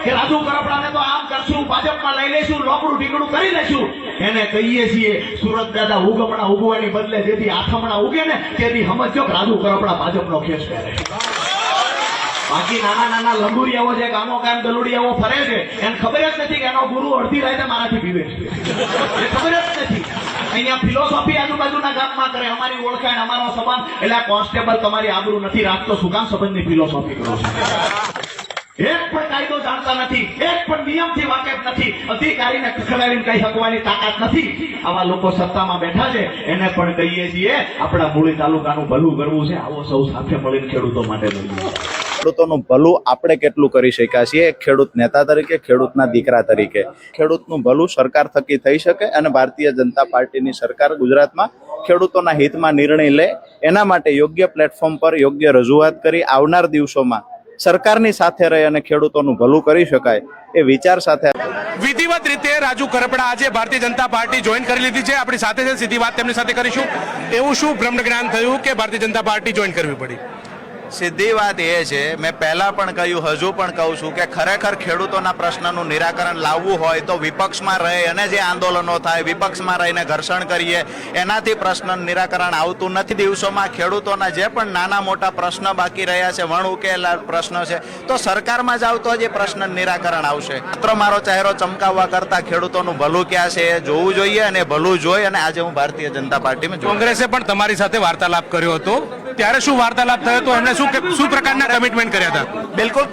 કે રાજુ કરપડાને તો આમ કરશું, ભાજપમાં લઈ લઈશું, લોકડું ઢીકડું કરી લઈશું. એને કહીએ છીએ સુરત દાદા ઉગમણા ઉગવાની બદલે જેથી આથમણા ઉગે ને તેથી સમજો કે રાજુ કરપડા ભાજપનો ખેસ કરે. બાકી નાના નાના લંગુરિયાઓ જે ગામો ગામ દલુડિયાઓ ફરે છે એને ખબર જ નથી કે એનો ગુરુ અડધી રાતે મારાથી પીવે છે. એ ખબર જ નથી. અહીંયા ફિલોસોફી આજુબાજુના ગામમાં કરે, અમારી ઓળખાણ, અમારો સંબંધ. એટલે આ કોન્સ્ટેબલ તમારી આબરૂ નથી રાખતો, શું કામ સંબંધની ફિલોસોફી કરો છો? એક પણ કાયદો જાણતા નથી, એક પણ નિયમથી વાકેફ નથી, અધિકારીને ખખડાવીને કઈ હકવાની તાકાત નથી. આવા લોકો સત્તામાં બેઠા છે, એને પણ કહીએ છીએ આપણા મૂળી તાલુકાનું ભલું કરવું છે, આવો સૌ સાથે મળીને ખેડૂતો માટે લઈએ. ખેડૂતોનું ભલું આપણે કેટલું કરી શક્યા છીએ, એક ખેડૂત નેતા તરીકે, ખેડૂતના દીકરા તરીકે. ખેડૂતનું ભલું સરકાર થકી થઈ શકે અને ભારતીય જનતા પાર્ટીની સરકાર ગુજરાતમાં ખેડૂતોના હિતમાં નિર્ણય લે, એના માટે યોગ્ય પ્લેટફોર્મ પર યોગ્ય રજૂઆત કરી આવનાર દિવસોમાં સરકારની સાથે રહી અને ખેડૂતોનું ભલું કરી શકાય એ વિચાર સાથે વિધિવત રીતે રાજુ કરપડા આજે ભારતીય જનતા પાર્ટી જોઈન કરી લીધી છે. આપણી સાથે છે, સીધી વાત તેમની સાથે કરીશું. એવું શું બ્રહ્મ જ્ઞાન થયું કે ભારતીય જનતા પાર્ટી જોઈન કરવી પડી? સીધી વાત એ છે, મેં પહેલા પણ કહ્યું, હજુ પણ કહું છું કે ખરેખર ખેડૂતોના પ્રશ્નનું નિરાકરણ લાવવું હોય તો વિપક્ષમાં રહે અને જે આંદોલનો થાય, વિપક્ષમાં રહીને ઘર્ષણ કરીએ, એનાથી પ્રશ્ન નિરાકરણ આવતું નથી. દિવસોમાં ખેડૂતોના જે પણ નાના મોટા પ્રશ્ન બાકી રહ્યા છે, વણ ઉકેલા પ્રશ્ન છે, તો સરકારમાં જાવ તો જ એ પ્રશ્ન નિરાકરણ આવશે. માત્ર મારો ચહેરો ચમકાવવા કરતા ખેડૂતોનું ભલું ક્યાં છે એ જોવું જોઈએ, અને ભલું જોઈ અને આજે હું ભારતીય જનતા પાર્ટીમાં કોંગ્રેસે પણ તમારી સાથે વાર્તાલાપ કર્યો હતો, ત્યારે શું વાર્તાલાપ થયો હતો? એમણે શું પ્રકારના કમિટમેન્ટ કર્યા હતા? બિલકુલ